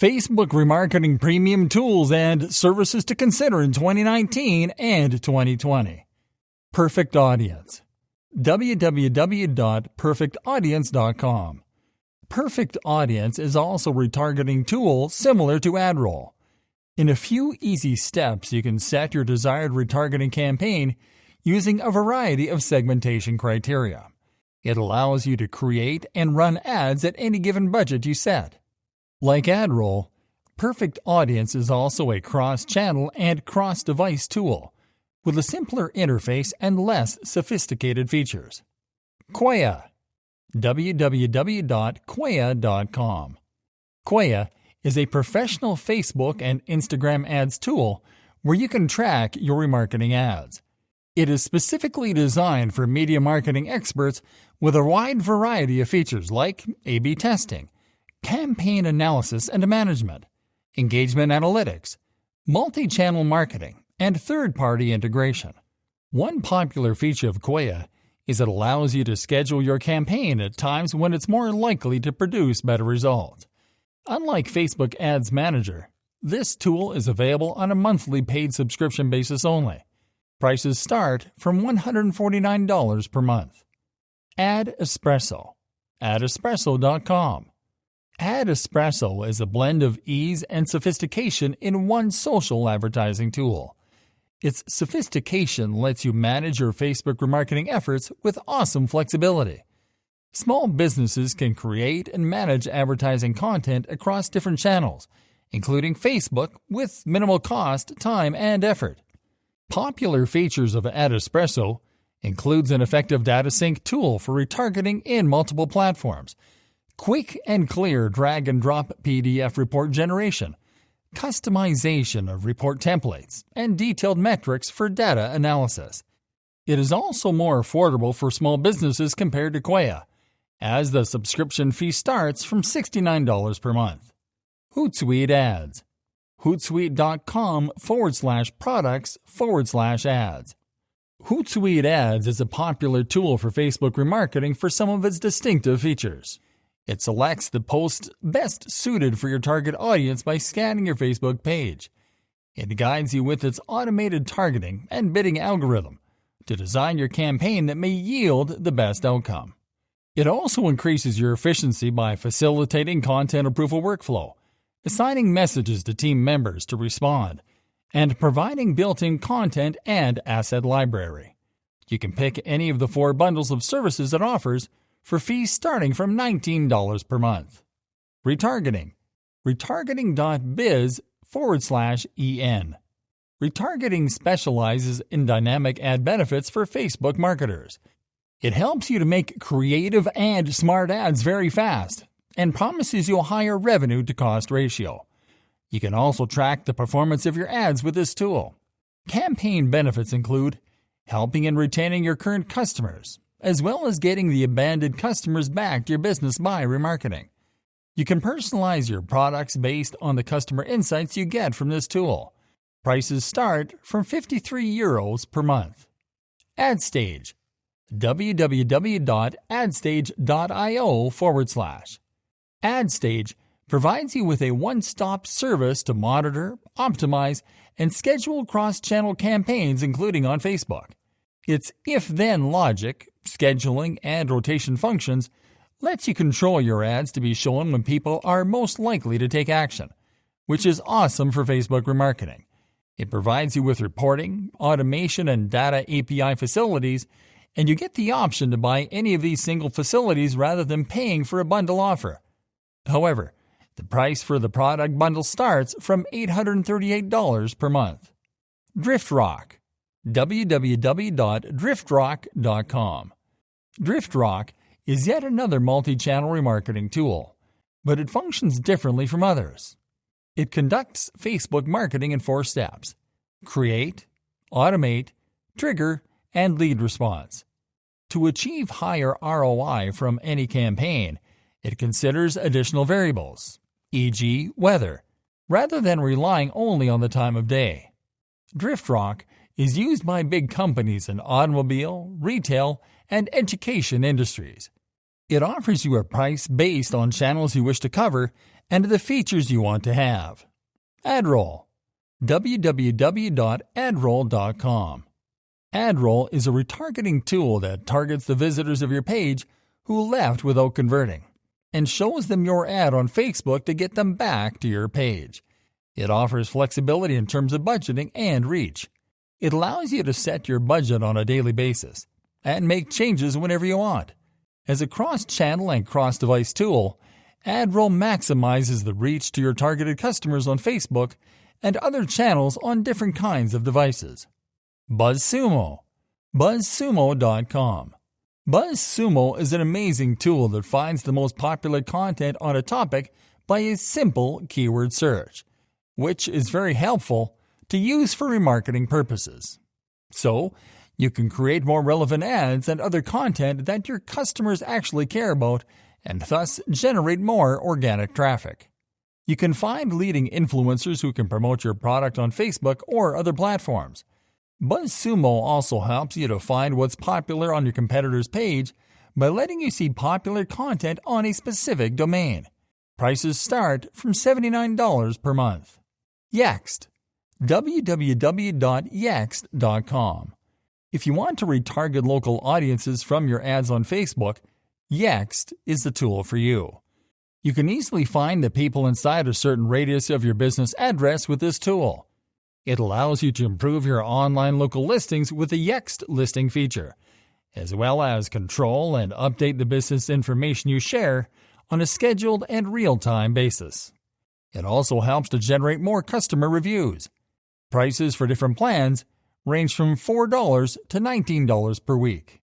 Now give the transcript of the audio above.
Facebook remarketing premium tools and services to consider in 2019 and 2020. Perfect Audience. www.perfectaudience.com. Perfect Audience is also a retargeting tool similar to AdRoll. In a few easy steps, you can set your desired retargeting campaign using a variety of segmentation criteria. It allows you to create and run ads at any given budget you set. Like AdRoll, Perfect Audience is also a cross-channel and cross-device tool with a simpler interface and less sophisticated features. Quaya. www.quaya.com. Quaya is a professional Facebook and Instagram ads tool where you can track your remarketing ads. It is specifically designed for media marketing experts with a wide variety of features like A/B testing, campaign analysis and management, engagement analytics, multi-channel marketing, and third-party integration. One popular feature of Quaya is it allows you to schedule your campaign at times when it's more likely to produce better results. Unlike Facebook Ads Manager, this tool is available on a monthly paid subscription basis only. Prices start from $149 per month. Ad Espresso. Adespresso.com. Ad Espresso is a blend of ease and sophistication in one social advertising tool. Its sophistication lets you manage your Facebook remarketing efforts with awesome flexibility. Small businesses can create and manage advertising content across different channels, including Facebook, with minimal cost, time, and effort. Popular features of Ad Espresso includes an effective data sync tool for retargeting in multiple platforms, quick and clear drag-and-drop PDF report generation, customization of report templates, and detailed metrics for data analysis. It is also more affordable for small businesses compared to Quaya, as the subscription fee starts from $69 per month. Hootsuite Ads. Hootsuite.com/products/ads. Hootsuite Ads is a popular tool for Facebook remarketing for some of its distinctive features. It selects the posts best suited for your target audience by scanning your Facebook page. It guides you with its automated targeting and bidding algorithm to design your campaign that may yield the best outcome. It also increases your efficiency by facilitating content approval workflow, assigning messages to team members to respond, and providing built-in content and asset library. You can pick any of the 4 bundles of services it offers for fees starting from $19 per month. Retargeting. Retargeting.biz/en. Retargeting specializes in dynamic ad benefits for Facebook marketers. It helps you to make creative and smart ads very fast and promises you a higher revenue-to-cost ratio. You can also track the performance of your ads with this tool. Campaign benefits include helping and retaining your current customers, as well as getting the abandoned customers back to your business by remarketing. You can personalize your products based on the customer insights you get from this tool. Prices start from €53 per month. AdStage. www.adstage.io/. AdStage provides you with a one-stop service to monitor, optimize, and schedule cross-channel campaigns, including on Facebook. Its if-then logic, scheduling, and rotation functions lets you control your ads to be shown when people are most likely to take action, which is awesome for Facebook remarketing. It provides you with reporting, automation, and data API facilities, and you get the option to buy any of these single facilities rather than paying for a bundle offer. However, the price for the product bundle starts from $838 per month. DriftRock. www.driftrock.com. DriftRock is yet another multi-channel remarketing tool, but it functions differently from others. It conducts Facebook marketing in 4 steps: create, automate, trigger, and lead response. To achieve higher ROI from any campaign, it considers additional variables, e.g. weather, rather than relying only on the time of day. DriftRock is used by big companies in automobile, retail, and education industries. It offers you a price based on channels you wish to cover and the features you want to have. AdRoll. www.adroll.com. AdRoll is a retargeting tool that targets the visitors of your page who left without converting and shows them your ad on Facebook to get them back to your page. It offers flexibility in terms of budgeting and reach. It allows you to set your budget on a daily basis and make changes whenever you want. As a cross-channel and cross-device tool, AdRoll maximizes the reach to your targeted customers on Facebook and other channels on different kinds of devices. BuzzSumo. BuzzSumo.com. BuzzSumo is an amazing tool that finds the most popular content on a topic by a simple keyword search, which is very helpful to use for remarketing purposes. So, you can create more relevant ads and other content that your customers actually care about and thus generate more organic traffic. You can find leading influencers who can promote your product on Facebook or other platforms. BuzzSumo also helps you to find what's popular on your competitor's page by letting you see popular content on a specific domain. Prices start from $79 per month. Yext. www.yext.com. If you want to retarget local audiences from your ads on Facebook, Yext is the tool for you. You can easily find the people inside a certain radius of your business address with this tool. It allows you to improve your online local listings with the Yext listing feature, as well as control and update the business information you share on a scheduled and real-time basis. It also helps to generate more customer reviews. Prices for different plans range from $4 to $19 per week.